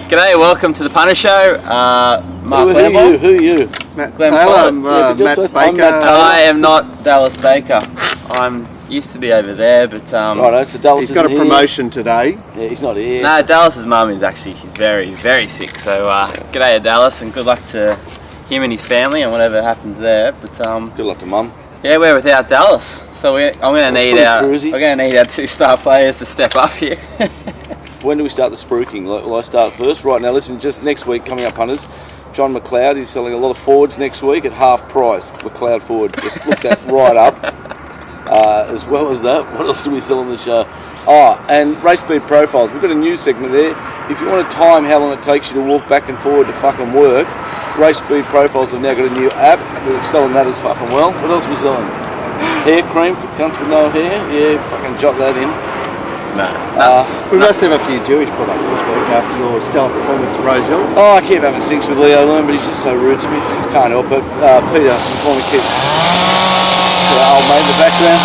G'day, welcome to the Punters show. Mark Who are you? Matt Glenn Taylor, Follett. Matt Baker. I'm Matt Taylor. I am not Dallas Baker. I'm used to be over there, but Righto, so Dallas He's got a isn't here. promotion today. Yeah, he's not here. no, Dallas's mum is actually, she's very, very sick. So g'day Dallas, and good luck to him and his family and whatever happens there. But Good luck to Mum. yeah, we're without Dallas, so we're going to need our two-star players to step up here. When do we start the spruiking? Will I start first? Right now, listen, just next week coming up, Punters, John McLeod, he's selling a lot of Fords next week at half price. McLeod Ford, just look that right up. As well as that, what else do we sell on the show? And race speed profiles. We've got a new segment there. If you want to time how long it takes you to walk back and forward to fucking work, race speed profiles have now got a new app. We're selling that as fucking well. What else are we selling? Hair cream for cunts with no hair. Yeah, fucking jot that in. We must have a few Jewish products this week after your stellar performance at Rose Hill. I keep having stinks with Leo Learn, but he's just so rude to me. I can't help it. Peter, you call me Kid. Old mate in the background.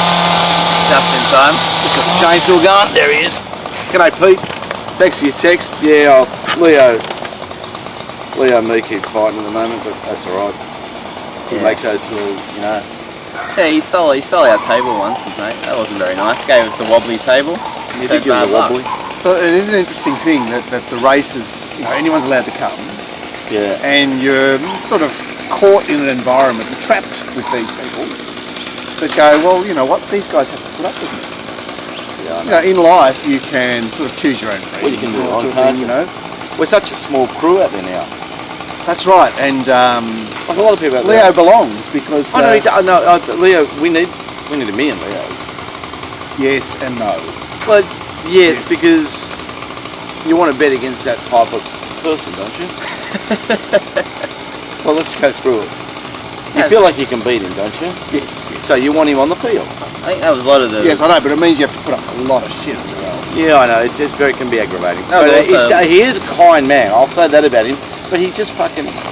Just in time. He's got the chainsaw going. There he is. G'day, Pete. Thanks for your text. Yeah, Leo and me keep fighting at the moment, but that's alright. He makes those little, you know. Yeah, he stole our table once, mate. That wasn't very nice. Gave us the wobbly table. You did give it a wobbly. So it is an interesting thing that the races, anyone's allowed to come, Yeah. and you're sort of caught in an environment, trapped with these people that go, well, you know what, these guys have to put up with me. Yeah, I know. You know, in life you can sort of choose your own friends. Well, you can do it sort on of card, thing, you know. We're such a small crew out there now. That's right, and Like a lot of people out Leo there. belongs because Leo, we need a million Leos. yes and no. But yes, Yes. because you want to bet against that type of person, don't you? Well, let's go through it. You feel like you can beat him, don't you? Yes. So you want him on the field? I think that was a lot of the... Yes, I know, but it means you have to put up a lot of shit as well. Yeah, I know. It can be aggravating. No, but but also- he is a kind man. I'll say that about him. But he just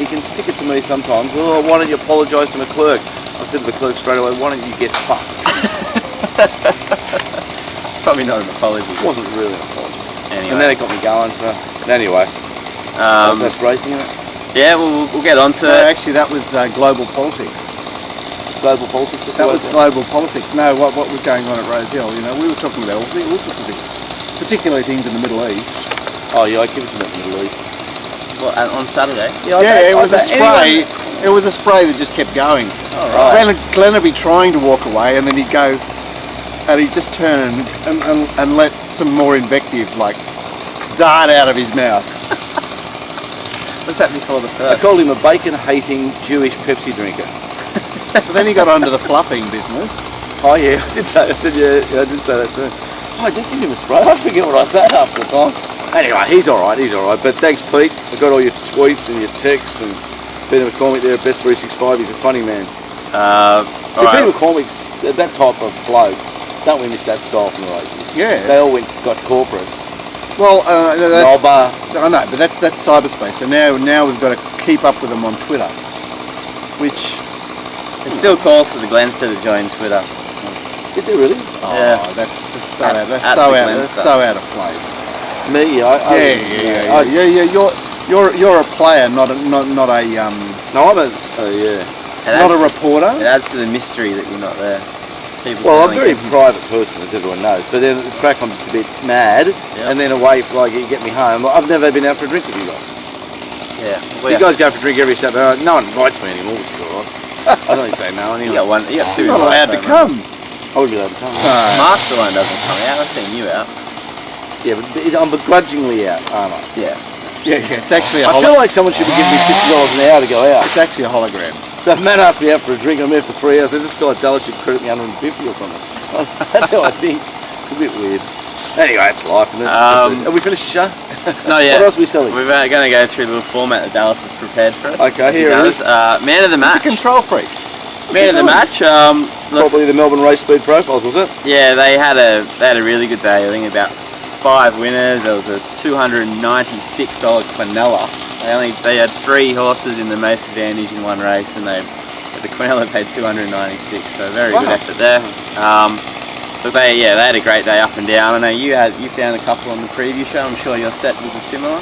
he can stick it to me sometimes. Oh, why don't you apologise to McClurk? I said to McClurk straight away, why don't you get fucked? It's probably not an apology. It wasn't really an apology. Anyway. And then it got me going, so... Anyway, that's racing, isn't it? Yeah, we'll get on to No, it. actually, that was global politics. Global politics. That was global politics. No, what was going on at Rose Hill? You know, we were talking about all sorts of things, particularly things in the Middle East. Oh, yeah, I give it to the Middle East. Well, on Saturday. Yeah, it was a spray. It was a spray that just kept going. All right. Glenn would be trying to walk away, and then he'd go, and he'd just turn and let some more invective like dart out of his mouth. Was that before the I first? called him a bacon-hating Jewish Pepsi drinker. But then he got onto the fluffing business. Oh yeah, I did say I did say that too. Oh, I did give him a spray. I forget what I said half the time. Anyway, he's alright, But thanks, Pete. I got all your tweets and your texts, and Peter McCormick there at Bet365. He's a funny man. So Peter McCormick's that type of bloke. Don't we miss that style from the races? Yeah. They all got corporate. Well, Nobber. I know, but that's cyberspace. So now we've got to keep up with them on Twitter, which. It still calls for the Glenster to join Twitter. Is it really? Oh, Yeah. that's just At the so out of place. Me? Yeah. You're a player, not a No, I'm a. Oh yeah. not a reporter. It adds to the mystery that you're not there. People Well, I'm a telling very you- private person, as everyone knows. But then at the track, I'm just a bit mad, Yeah. and then away for like you get me home. I've never been out for a drink with you guys. Yeah. You guys go for a drink every Saturday night. No one invites me anymore, which is alright. I don't say no You anyway. got one. You got two. You're not allowed to invites, come. I would be allowed to come. Mark's the one that doesn't come out. I've seen you out. Yeah, but I'm begrudgingly out, aren't I? Yeah. Yeah, it's actually a I feel like someone should be giving me $50 an hour to go out. it's actually a hologram. So if Matt asked me out for a drink and I'm there for 3 hours, I just feel like Dallas should credit me 150 or something. That's how I think. It's a bit weird. Anyway, it's life, isn't it? Have we finished the show? No, yeah. What else are we selling? We're going to go through the little format that Dallas has prepared for us. Okay, as he here it does. is. Man of the It's a match. control freak. Man of the match. Look, Probably the Melbourne Race Speed Profiles, was it? yeah, they had a really good day. I think about 5 winners. There was a $296 Quinella. They had 3 horses in the most advantage in one race, and the Quinella paid $296. So very good effort there. But they had a great day up and down. I know you found a couple on the preview show. I'm sure your set was a similar.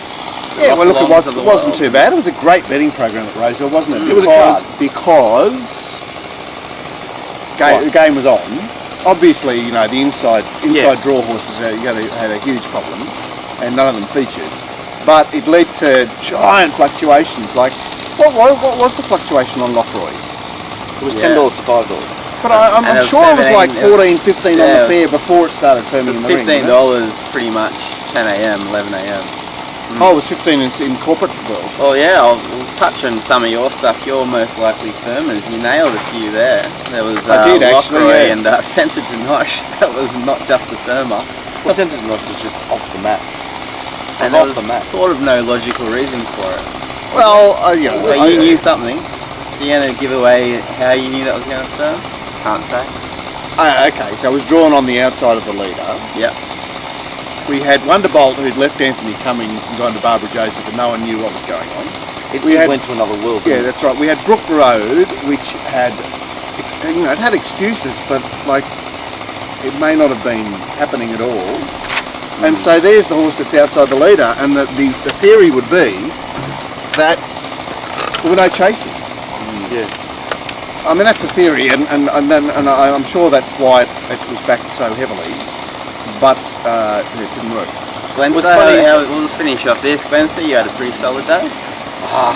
Yeah, well, look, it Rock-alongs of the wasn't world. too bad. It was a great betting program at Roseville, wasn't it? It was a card. Because the game was on. Obviously, you know, the inside draw horses had a huge problem, and none of them featured. But it led to giant fluctuations. Like, what was the fluctuation on Lockroy? It was $10 to $5. But I'm And it was sure it was like 17, 14, 15 on yeah, the fair before it started firming It in was the ring. $15 wasn't it? pretty much 10 a.m., 11 a.m. Oh, it was 15 in corporate world. Well, yeah, I'll touch on some of your stuff. You're most likely firmers. You nailed a few there. There was I did actually, Lockroy yeah. and Centred to Nosh. That was not just a firmer. Well, Centre to Nosh was just off the map. And there was sort of no logical reason for it. Well, But you knew something. You're going to give away how you knew that was going to firm? Can't say. Okay, so it was drawn on the outside of the leader. Yep. We had Wonderbolt who'd left Anthony Cummings and gone to Barbara Joseph, and no one knew what was going on. It We had- went to another world. Yeah, didn't it? that's right. We had Brook Road, which had, it had excuses, but like, it may not have been happening at all. And so there's the horse that's outside the leader, and the theory would be that there were no chasers. Yeah. I mean, that's the theory, and I'm sure that's why it was backed so heavily, but it didn't work. Glenster, What's funny- we'll just finish off this. Glenster, you had a pretty solid day.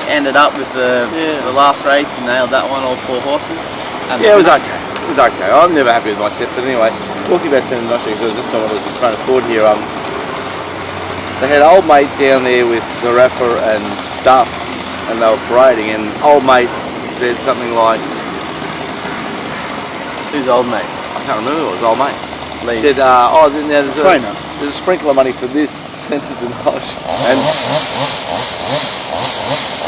Ended up with the last race, you nailed that one, all 4 horses. And Yeah, it was okay. It was okay. I'm never happy with my set, but anyway, talking about Centre to Nosh, because I was just talking about trying to forward here. They had Old Mate down there with Zarafa and Duff, and they were parading, and Old Mate said something like, Who's old mate? I can't remember who it was, Old Mate. Leeds. Said, now there's Trainer. there's a sprinkle of money for this Centre to Nosh, and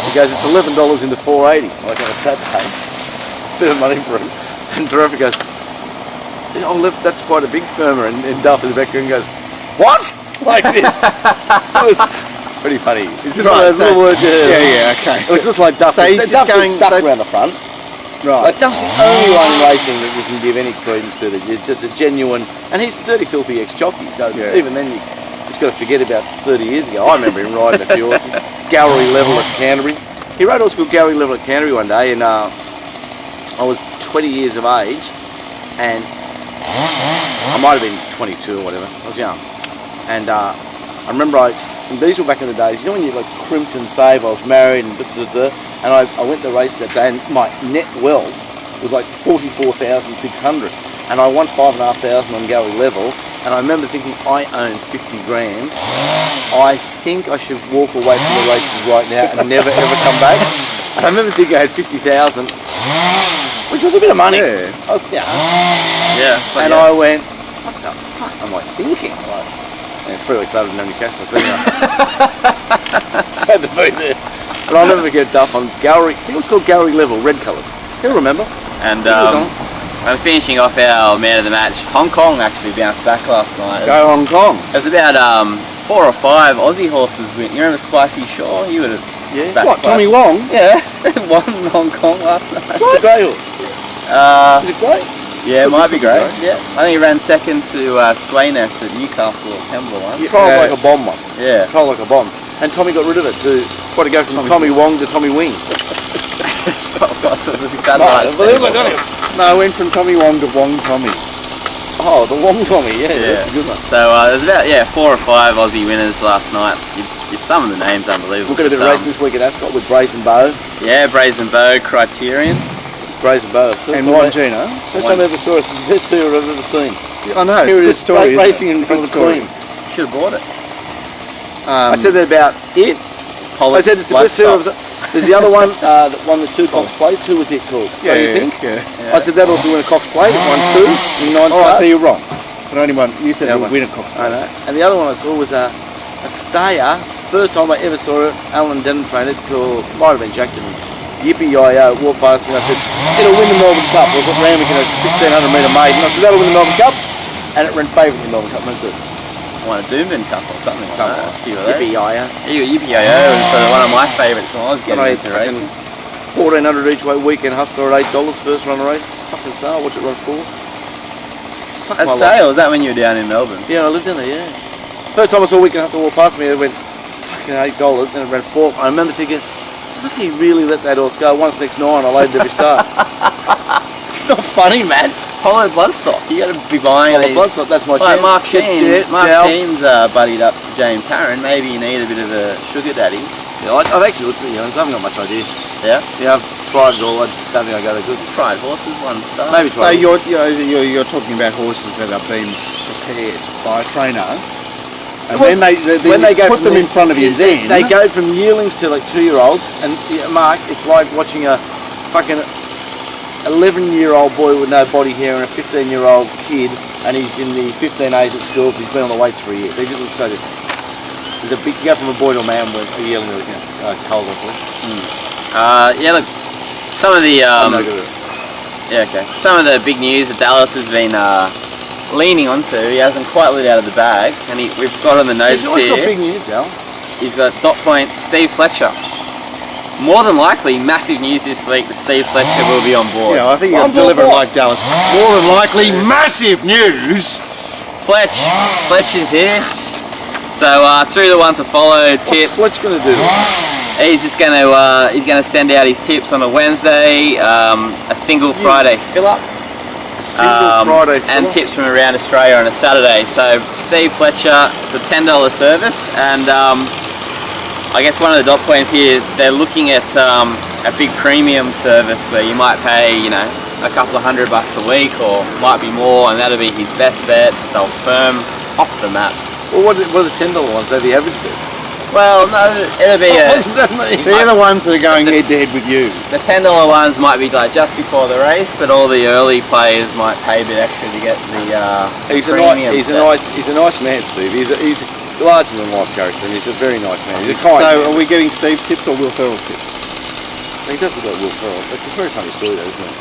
he goes, it's $11 into 480, like on a Saturday. Bit of money for him. And Zarafa goes, oh, that's quite a big firmer, and Duff in the background goes, what? Like this. That was pretty funny. It's just one of those so- little words. Yeah, okay. It was just like Duff. So he's just Duff was going- stuck they- around the front. Right. Like Duff's the only one in racing that you can give any credence to. That it's just a genuine, and he's a dirty, filthy ex-jockey. So Yeah. even then, you just got to forget about 30 years ago. I remember him riding a few horses. Gallery level at Canterbury. He rode horse called Gallery level at Canterbury one day, and I was 20 years of age, and I might have been 22 or whatever. I was young, and I remember and these were back in the days. You know when you like crimped and save. I was married and and I went to race that day, and my net wealth was like 44,600, and I won 5,500 on Gallery level. And I remember thinking, I own 50 grand. I think I should walk away from the races right now and never ever come back. And I remember thinking I had 50,000, which was a bit of money. Yeah. I was, Yeah. and I went, what the fuck am I thinking? Like, and 3 weeks later, I didn't have any cash. I had to be there. And I'll never forget Duff on Gallery. I think it was called Gallery level, red colours. You'll remember. And He was on. I'm finishing off our man of the match. Hong Kong actually bounced back last night. Go Hong Kong. It was about 4 or 5 Aussie horses win. You remember Spicy Shaw? You would have. Yeah. backed What, Tommy Spicy- Wong? Yeah, won in Hong Kong last night. It's a grey horse. Is it grey? Yeah, it might be great. Right. Yeah, I think he ran second to Swayness at Newcastle or Pembrokeshire once. He trialled like a bomb once. Yeah. Trialled like a bomb. And Tommy got rid of it to try to go from Tommy Wong to Tommy Wing. Possibly satellites. No, I went from Tommy Wong to Wong Tommy. Oh, the Wong Tommy, yeah, that's a good one. So there's about 4 or 5 Aussie winners last night. Some of the names unbelievable. We've got a bit of racing this week at Ascot with Brazen Bow. Yeah, Brazen Bow, Criterion. Brazen Bow. And Wangina. First time I ever saw it. It's the best 2 I've ever seen. I know, it's Here a it good is, story. racing isn't in it? front of Good the story. Queen. Should have bought it. I said that about it. I said it's the best 2 I've ever seen. There's the other one that won the 2 Cox plates. Who was it called? So you think? Yeah. I said that also won a Cox plate. It won 2 in 9 Oh, starts. so you're wrong. But only one. You said Yeah, it would one. win a Cox. I know. And the other one I saw was a stayer. First time I ever saw it. Alan Denham trained it. Or might have been Jackson. Yippee-yi-yo, walked past me and I said, it'll win the Melbourne Cup. It was at Ramick in a 1600 metre maiden. I said, that'll win the Melbourne Cup. And it ran favourite in the Melbourne Cup. Went good. Won a Doomben Cup or something like that. A few of those. Yippee-yi-yo. Yippee-yo-yo was one of my favourites when I was And getting I into had racing. 1400 each way weekend hustler at $8 first run of race. Fucking sale. Watch it run 4. Fuck At my Sale, was that when you were down in Melbourne? Yeah, I lived in there, yeah. First time I saw Weekend Hustle walk past me, I went, fuck, fucking $8 and it ran 4. I remember thinking, what if he really let that horse go? Once next 9, I laid every start. It's not funny, man. Hollow bloodstock. You got to be buying Oh, the these. bloodstock, that's my Like chance. Mark Sheen. Yeah, Mark Dal. Sheen's buddied up to James Harron. Maybe you need a bit of a sugar daddy. Yeah, I've actually looked at the youngs. I haven't got much idea. Yeah. Yeah, I've tried it all. I don't think I go that good. Tried horses, 1 star. Maybe So try it. you're talking about horses that have been prepared by a trainer, and Well, then they go put from them in front of you. Then they go from yearlings to like 2-year-olds, and yeah, Mark, it's like watching a fucking 11-year-old boy with no body hair and a 15-year-old kid, and he's in the 15As at schools. He's been on the weights for a year. They just look so different. There's a big, you go from a boy to a man with a yearling with cold on Yeah, look, some of the I'm no good at it. yeah, okay. Some of the big news that Dallas has been leaning onto. He hasn't quite let out of the bag, and we've got on the notes He's always here. got big news, Dal. He's got dot point Steve Fletcher. More than likely, massive news this week that Steve Fletcher will be on board. Yeah, I think you'll deliver it like Dallas. More than likely, massive news. Fletcher's here. So through the one to follow tips. What's going to do? He's just going to he's going to send out his tips on a Wednesday, a single Friday fill up. Single Friday and fill-up? tips from around Australia on a Saturday. So Steve Fletcher, it's a $10 service, and I guess one of the dot points here, they're looking at a big premium service where you might pay, you know, a couple of $100 a week, or might be more, and that'll be his best bets. They'll firm off the map. Well, what are the $10 ones? They're the average bets. Well, no, it'll be What does that mean? They're the ones that are going head to head with you. the $10 ones might be like just before the race, but all the early players might pay a bit extra to get the He's premium. a nice man, Steve. He's a larger than life character, and he's a very nice man. He's a kind So man. are we getting Steve's tips or Will Ferrell's tips? He does look like Will Ferrell. It's a very funny story, though, isn't it?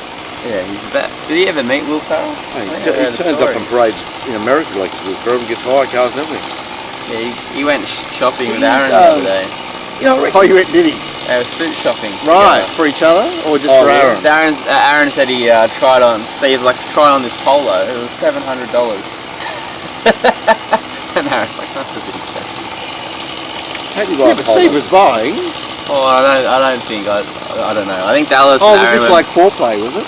Yeah, he's the best. Did he ever meet Will Ferrell? He I think I heard the turns up story. on parades in America like Will Ferrell and gets hire cars and everything. Yeah, he went shopping with He's, Aaron the other day. You know, I reckon Oh, you went, did he? They were suit shopping. Right, together. for each other or just Oh, for yeah. Aaron? Aaron said he tried on this polo. It was $700. And Aaron's like, that's a bit expensive. how do you Yeah, like but Steve was buying. Oh, I don't think I don't know. I think Dallas. Oh, and was Aaron this were- like foreplay, was it?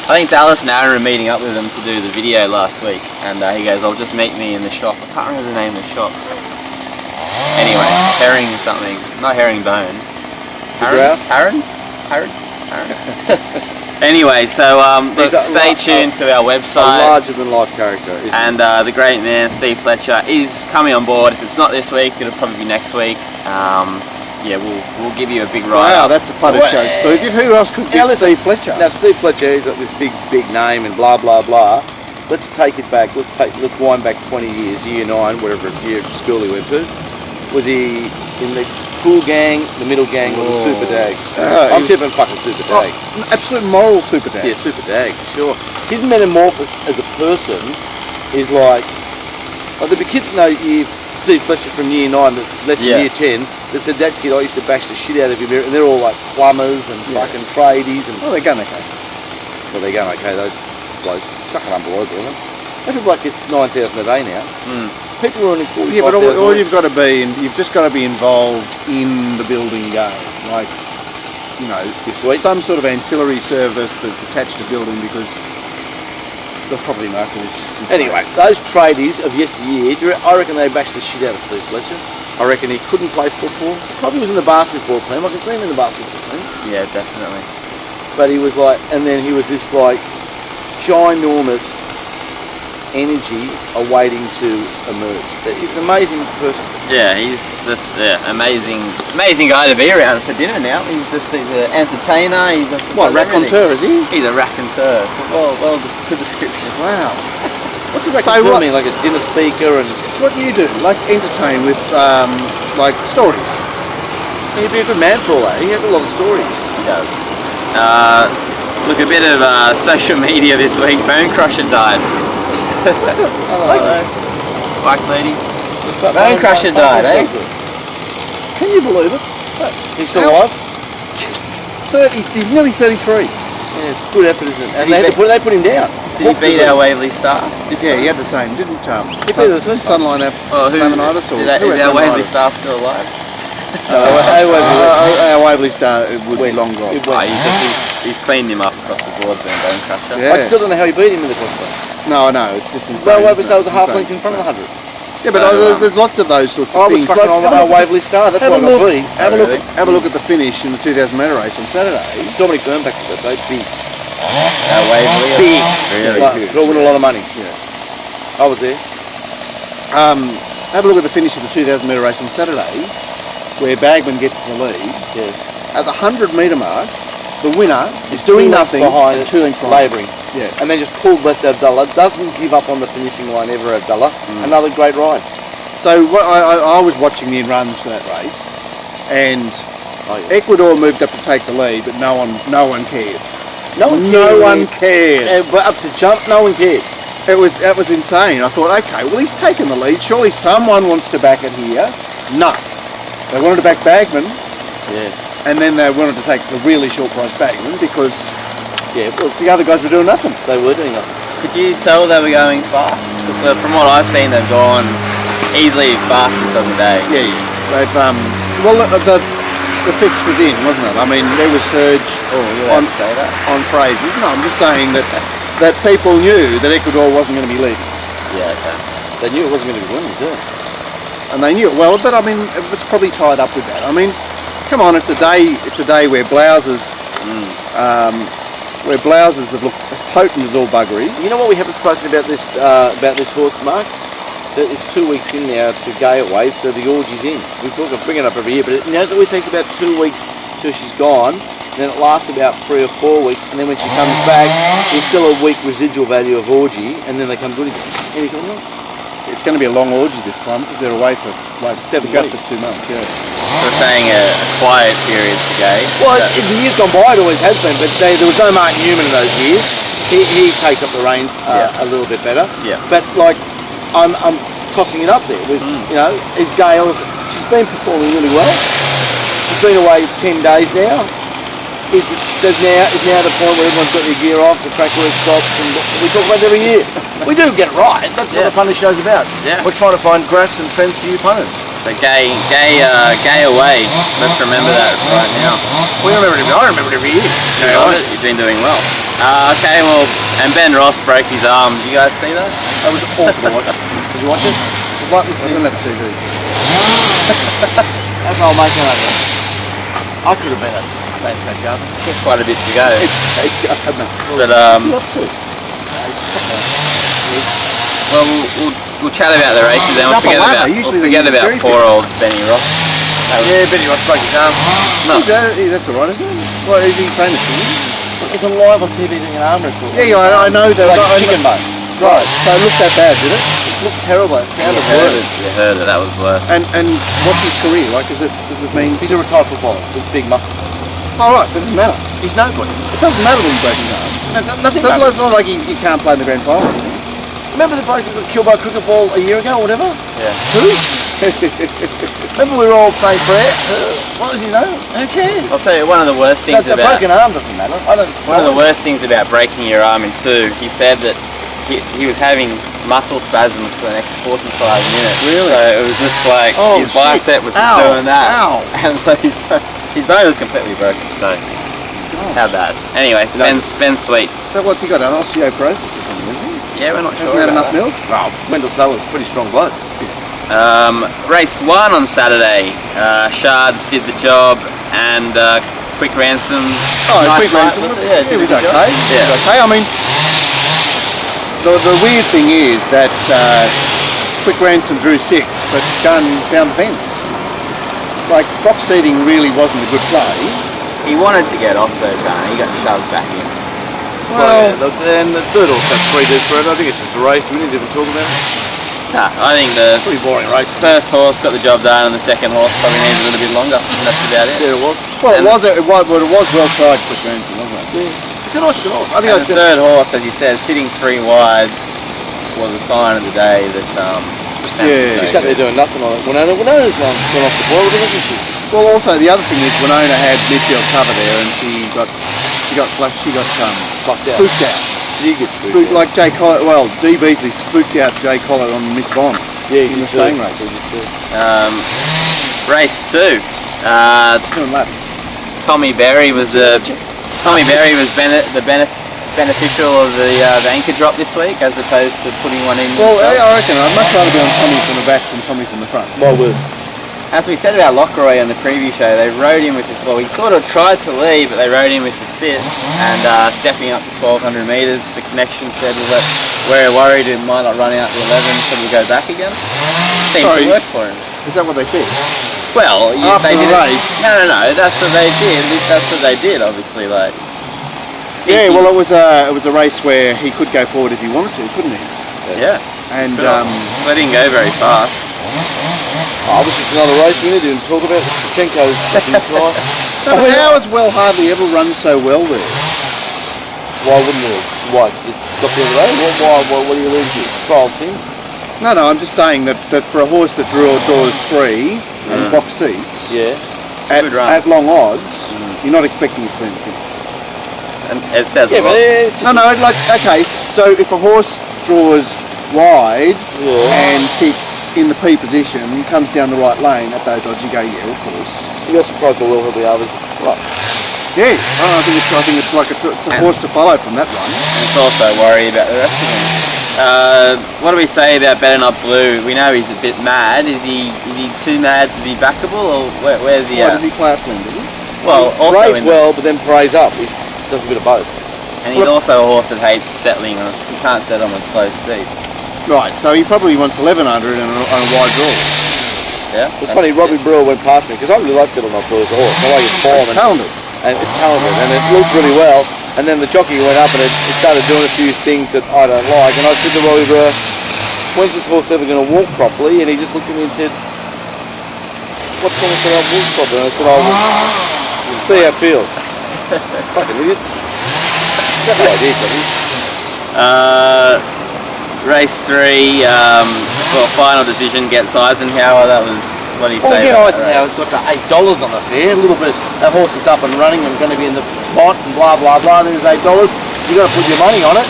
I think Dallas and Aaron were meeting up with him to do the video last week, and he goes, "I'll just meet me in the shop." I can't remember the name of the shop. Anyway, herring something, not herringbone. Harron's. Anyway, so look, He's a stay tuned to our a website. larger than life character, isn't he? And the great man Steve Fletcher is coming on board. If it's not this week, it'll probably be next week. Yeah, we'll give you a big ride. Wow, that's a Punters show exclusive. Who else could Now get listen, Steve Fletcher? Now Steve Fletcher, he's got this big name and blah blah blah. Let's take it back. Let's wind back 20 years, year 9, whatever year of school he went to. Was he in the cool gang, the middle gang, or the super dags? I'm tipping fucking super dag. Oh, absolute moral super dad. Yeah, super dag, sure. His metamorphosis as a person is like there'll be kids know Steve Fletcher from year 9 that left in year 10 that said that kid I used to bash the shit out of him, and they're all like plumbers and fucking tradies and. Oh, they're going okay. Well, they're going okay, those blokes. It's fucking unbelievable, isn't it? Every bloke gets 9,000 a day now. People are earning 45,000. Yeah, but all you've got to be, you've just got to be involved in the building game. Like, you know, This week? some sort of ancillary service that's attached to building, because the property market is just insane. Anyway, those tradies of yesteryear, I reckon they bashed the shit out of Steve Fletcher. I reckon he couldn't play football. Probably was in the basketball team. I can see him in the basketball team. Yeah, definitely. But he was like, and then he was this like ginormous energy awaiting to emerge. He's an amazing person. Yeah, he's just amazing guy to be around for dinner now. He's an entertainer. He's just What, does everything. raconteur, is he? He's a raconteur. Well, good description. Wow. What's a So raconteur what- mean? Like a dinner speaker and It's what you do, like entertain with, like, stories. he'd be a good man for all that. He has a lot of stories. He does. Look, a bit of social media this week. Bone Crusher died. Bike lady. Bone Crusher died, eh? Can you believe it? He's still alive? 30, he's nearly 33. Yeah, it's good effort, isn't it? And Did he they put him down. Did he beat our Waverley Star? Yeah, he had the same, didn't beat the first Sunline have Well, laminitis or is who had our Waverley laminitis? Star still alive? Our Waverley Star would be long gone. He's cleaned him up across the board there, Bone Crusher. I Yeah. still don't know how he beat him in the crossbar. No, I know, it's just insane. Well, Waverley isn't Star it? was a half It's length in front of the 100. Yeah, but there's lots of those sorts of I was things. fucking on our Waverley Star, that's have what a I got look. beat. Have a look at the finish in the 2,000 metre race on Saturday. Dominic Burnback was that day, big. Waverley. Big. Really Like, huge. they'll win a lot of money. Yeah. I was there. Have a look at the finish of the 2,000 metre race on Saturday, where Bagman gets to the lead. Yes. At the 100 metre mark, the winner is doing nothing behind and 2 lengths behind. labouring. Yeah. And then just pulled left Abdullah. Doesn't give up on the finishing line ever, Abdullah. Another great ride. So what I was watching the in-runs for that race, and Oh, yeah. Ecuador moved up to take the lead, but no one cared. No one cared. No one cared. But up to jump, no one cared. That was insane. I thought, okay, well he's taken the lead. Surely someone wants to back it here. No, they wanted to back Bagman, Yeah. and then they wanted to take the really short price Bagman because Yeah, well, the other guys were doing nothing. they were doing that. Could you tell they were going fast? Because from what I've seen, they've gone easily fastest of the day. Yeah, yeah. They've well the fix was in, wasn't it? I mean, there was surge Oh, you on allowed to say that? on phrases. No, I'm just saying that people knew that Ecuador wasn't going to be leading, Yeah, okay. They knew it wasn't going to be winning, too. and they knew it well. But I mean, it was probably tied up with that. I mean, come on, it's a day where blouses. Where blouses have looked as potent as all buggery. You know what we haven't spoken about this horse, Mark? That it's 2 weeks in now to Gale Wade, so the orgy's in. We bring it up every year, but it always takes about 2 weeks till she's gone. Then it lasts about 3 or 4 weeks, and then when she comes back, there's still a weak residual value of orgy, and then they come good again. Any comment? It's going to be a long orgy this time because they're away for like 7 guts weeks. of 2 months. Yeah. So we're saying a quiet period for Gay. Well, in the years gone by, it always has been, but there was no Mark Newman in those years. He takes up the reins a little bit better. Yeah. But like, I'm tossing it up there with is Gale's. She's been performing really well. She's been away 10 days now. Is now the point where everyone's got their gear off, the track work stops, and we talk about it every year. We do get it right. That's what the punter show's about. Yeah. We're trying to find graphs and trends for you punters. So Gay away. Let's remember that right now. I remember it every year. You've been doing well. Okay, well, and Ben Ross broke his arm. Did you guys see that? That was awful to watch. Did you watch it? It was like I listening. don't have TV. That's all making it. I could have been a landscape gardener. Quite a bit to go. But well, we'll chat about the races then. We'll forget about poor old Benny Ross. Yeah, Benny Ross broke his arm. No. That's all right, isn't it? Well, is he famous? He's alive on TV doing an arm wrestle. Yeah, I know that. Like a chicken bone. Right. So it looked that bad, did it? It looked terrible. It sounded You worse. heard it. That was worse. And what's his career? Like, does it mean? He's a retired footballer with big muscles. Oh right, so it doesn't matter. He's nobody. It doesn't matter when he breaks his arm. Nothing It's not like he can't play in the grand final. Remember the bloke who got killed by a cricket ball a year ago or whatever? Yeah. Who? Remember we were all saying prayer? What does he know? Who cares? I'll tell you, one of the worst things The about broken arm doesn't matter. one of the worst things about breaking your arm in two, he said that he was having muscle spasms for the next 45 minutes. Really? So it was just like his bicep was just doing that. Ow. And so his bone was completely broken. So how bad? Anyway, Ben's sweet. So what's he got? An osteoporosis or something? Isn't he? Yeah, we're not sure. Hasn't had about enough that. milk. Oh, Wendell Saylor's a pretty strong bloke. Race 1 on Saturday. Shards did the job, and Quick Ransom. Oh, nice Quick fight, Ransom was was, it? it was did a good okay. job. It Yeah. was okay. I mean, the weird thing is that Quick Ransom drew 6, but Gunn down the fence. Like, box seating really wasn't a good play. He wanted to get off though, Gunn. He got shoved back in. Well, and the third horse had 3 days forever. I think it's just a race. Do we need to even talk about it? Nah, I think the Pretty boring race. first horse got the job done, and the second horse probably needs a little bit longer. And that's about it. There it was. Well, it was well tried, Quick Ransom, wasn't it? It's a nice good horse. I think And I the said third horse, as you said, sitting 3 wide, was a sign of the day that Yeah. she sat there doing nothing on it. Winona's gone off the boil, hasn't she? Well, also the other thing is Winona had midfield cover there, and she got flushed. She got Fucked out. spooked out. She did get spooked. Like Jay Collar. Well, Dee Beasley spooked out Jay Collar on Miss Bond. Yeah, in the staying race. Race 2, Doing laps. Tommy Berry was beneficial of the anchor drop this week, as opposed to putting one in. Well, himself. I reckon I'd much rather be on Tommy from the back than Tommy from the front. Well, would. As we said about Lockroy on the preview show, they rode him with the, well, he sort of tried to lead, but they rode him with the sit, and stepping up to 1200 metres, the connection said, well, we're worried it might not run out to 11, so we'll go back again. Seemed to work for him. Is that what they said? Well, After they the did race? No, that's what they did. That's what they did, obviously. Like, Yeah, well, it was a race where he could go forward if he wanted to, couldn't he? Yeah. And They didn't go very fast. Oh, this is another race. We didn't talk about Shevchenko's inside. no, but how has Well hardly ever run so well there? Why wouldn't it? Why? Because it stopped the other day? What are you alluding to? Trial Sims? No, I'm just saying that for a horse that draws 3 and box seats, Yeah. at long odds, you're not expecting it to be anything. And it says Yeah, a lot. but it's just No, like, okay, so if a horse draws wide and sits in the P position, comes down the right lane at those odds, you go, yeah, of course. You're surprised by Will he'll be others. Right. Yeah, I think it's like it's a horse to follow from that run. And it's also worry about the rest of them. What do we say about Better Not Blue? We know he's a bit mad. Is he too mad to be backable, or where's he at? Does he play upland, does he? Well, also Praise well, but then praise up. He does a bit of both. and he's also a horse that hates settling on. He can't settle on slow steep. Right, so he probably wants 1100 and on a wide draw. Yeah. It's funny, Robbie Brewer went past me, because I really like Better Not Blue as a horse. I like his form. It's talented. And it's talented, and it looked really well. And then the jockey went up and it started doing a few things that I don't like. And I said to Robbie Brewer, when's this horse ever going to walk properly? And he just looked at me and said, what's going to say I'll walk properly? And I said, we'll see how it feels. Fucking idiots. Got no idea, jockeys. Race 3, well, final decision gets Eisenhower. That was, what do you Well, say? again, about Eisenhower's that got the $8 on it there. A little bit, that horse is up and running and going to be in the spot and blah, blah, blah. There's $8. You got to put your money on it.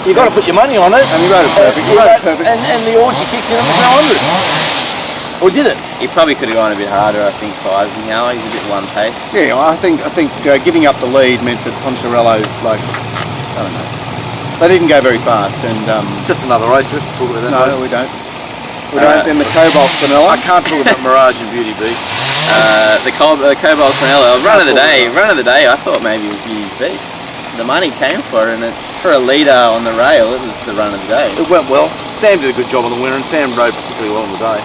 You got to put your money on it. And he rode it perfect. He rode it perfect. And the orgy kicks in and it's now 100. Or did it? He probably could have gone a bit harder, I think, for Eisenhower. He's a bit one pace. Yeah, well, I think giving up the lead meant that Poncherello, like, I don't know, they didn't go very fast, and Just another race. Do we have to talk about that no, race? we don't. We don't. Then the Cobalt Vanilla. I can't talk about Mirage and Beauty Beast. The Cobalt Cornello, run of the day, I thought maybe it was Beauty's Beast. The money came for it, and for a leader on the rail, it was the run of the day. It went well. Sam did a good job on the winner, and Sam rode particularly well on the day.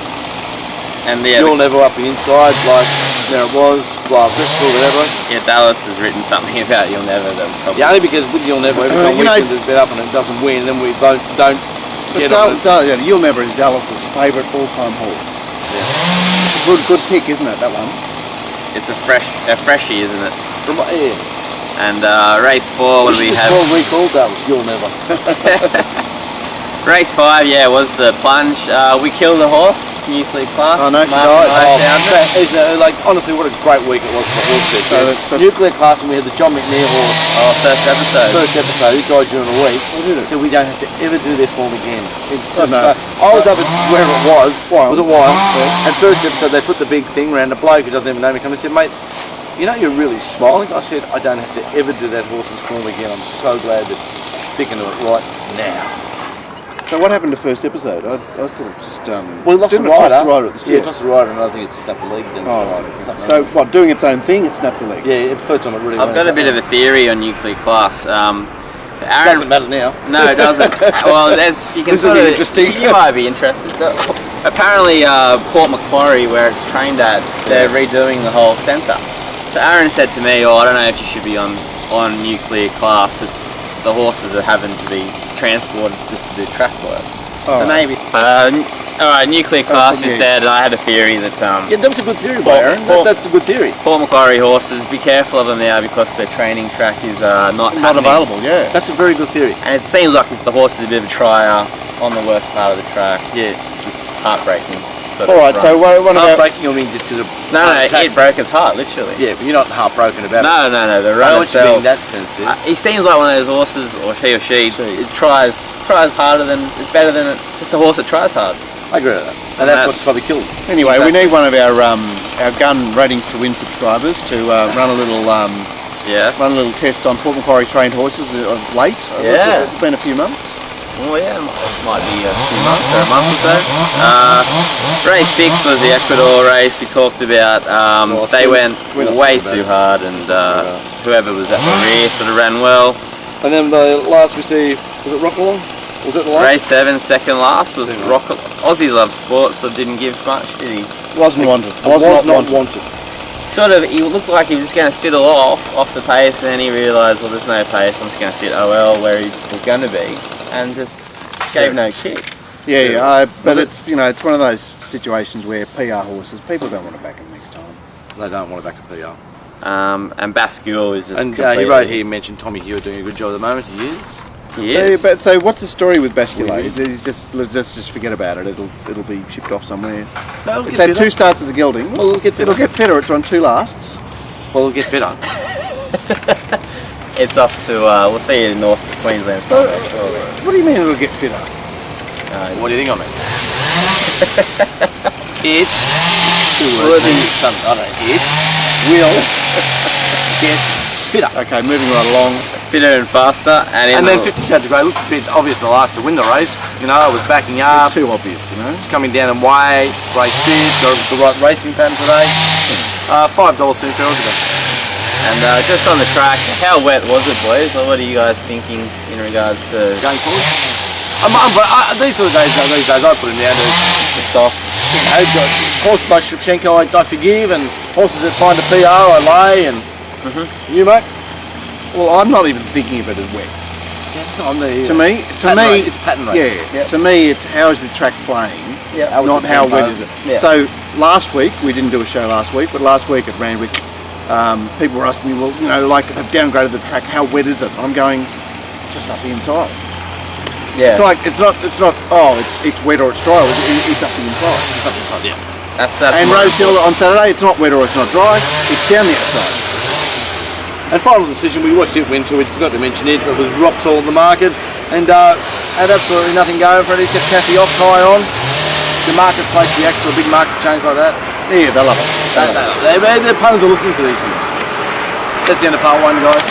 And yeah, You'll never up the inside, like there it was, blah, Bristol, whatever. yeah, Dallas has written something about You'll Never. That was probably Yeah, only because with You'll Never, every time you know- we send it bet up and it doesn't win, then we don't But get on it. You'll Never is Dallas's favourite all-time horse. Good pick, isn't it? That one. it's a freshie, isn't it? Yeah. And race 4, what do we have? Recalled that was You'll Never. Race 5, yeah, was the plunge. We killed a horse, nuclear class. Oh, no, she Mark died. and I found it. Like, honestly, what a great week it was for the horse bed. So that's the- Nuclear class, and we had the John McNair horse. Oh, first episode. First episode, he died during the week. did it? So we don't have to ever do their form again. It's Oh, just, no. I was up at wherever it was. Wild. Was it Wild? Yeah. And first episode, they put the big thing around the bloke who doesn't even know me come and said, mate, you know you're really smiling. I said, I don't have to ever do that horse's form again. I'm so glad that sticking to it right now. So what happened to first episode? I thought it just Well, he lost didn't the it toss rider. the rider at the start? Yeah, it tossed the rider, and I think it snapped the leg again. Oh, right. So what? Doing its own thing, it snapped the leg. Yeah, first time it really. I've got a bit of a theory on nuclear class. It Aaron, doesn't matter now. no, it doesn't. Well, that's you can This will sort be of interesting. You might be interested. Apparently, Port Macquarie, where it's trained at, they're redoing the whole centre. So Aaron said to me, "Oh, I don't know if you should be on nuclear class. The horses are having to be transported just to do track work." Oh, So maybe. Alright, nuclear class is yeah. dead, and I had a theory that Yeah, that was a good theory, by Aaron. That's a good theory. Port Macquarie horses, be careful of them now because their training track is not happening. available. Yeah. That's a very good theory. And it seems like the horse is a bit of a trier on the worst part of the track. Yeah. Just heartbreaking. Sort All of right. So run. one about Heartbreaking, I mean, just because of No, attack. it broke his heart, literally. Yeah, but you're not heartbroken about it. No, the I know run what you mean itself. in that sense. Yeah. He seems like one of those horses, or he or she, it tries harder than, it's better than just a horse that tries hard. I agree with that. And that's what's probably killed. Anyway, we need one of our gun ratings to win subscribers to run a little test on Port Macquarie trained horses of late. Yeah. It's been a few months. Oh yeah, it might be a few months or a month or so. Race 6 was the Ecuador race we talked about. They went way too hard, and whoever was at the rear sort of ran well. And then the last we see, was it Rockalong? Was it the last? Race 7, second last was Rockalong. Aussie loves sports, so didn't give much, did he? Wasn't wanted. Was not wanted. Sort of, he looked like he was just going to sit off the pace, and then he realised, well, there's no pace, I'm just going to sit OL where he was going to be, and just gave no kick. But it's it's one of those situations where PR horses, people don't want to back them next time. They don't want to back a PR. And Bascule is just and he wrote here, mentioned Tommy Hewitt doing a good job at the moment. He is. He is. So what's the story with Bascule? Is let's just forget about it. It'll be shipped off somewhere. No, it's had 2 starts as a gelding. Well, it'll get fitter. It's run 2 lasts. Well, it'll get fitter. It's off to we'll see you in North Queensland Sunday. What do you mean it'll get fitter? What do you think I mean? It will get fitter. Okay, moving right along. Fitter and faster, and then 50 Shades of Grey looked a bit obvious in the last to win the race. You know, I was backing up. Too obvious, you know. It's coming down in weight. It's race 6. Got the right racing pattern today. $5 seems fair to And just on the track, how wet was it, boys? Or what are you guys thinking in regards to going forward? These sort of days, I put them down to it's soft. You know, horses like Shevchenko I forgive, and horses that find a PR I lay, and you, mate? Well, I'm not even thinking of it as wet. Yeah, it's on the, to me, it's pattern racing. Yeah, to me, it's how is the track playing, not how wet is it. Yeah. So last week, we didn't do a show last week, but last week at Randwick, people were asking me, well, like they've downgraded the track, how wet is it? I'm going, it's just up the inside. Yeah. It's like it's not. Oh, it's wet or it's dry. It's up the inside. It's up the inside, yeah. That's and Rose Hill on Saturday, it's not wet or it's not dry. It's down the outside. And final decision, we watched it win too. We forgot to mention it. It was rock solid in the market, and had absolutely nothing going for it except Kathy off tie on. The marketplace reacts to a big market change like that. Yeah, they love it. The punters are looking for these things. That's the end of part 1, guys.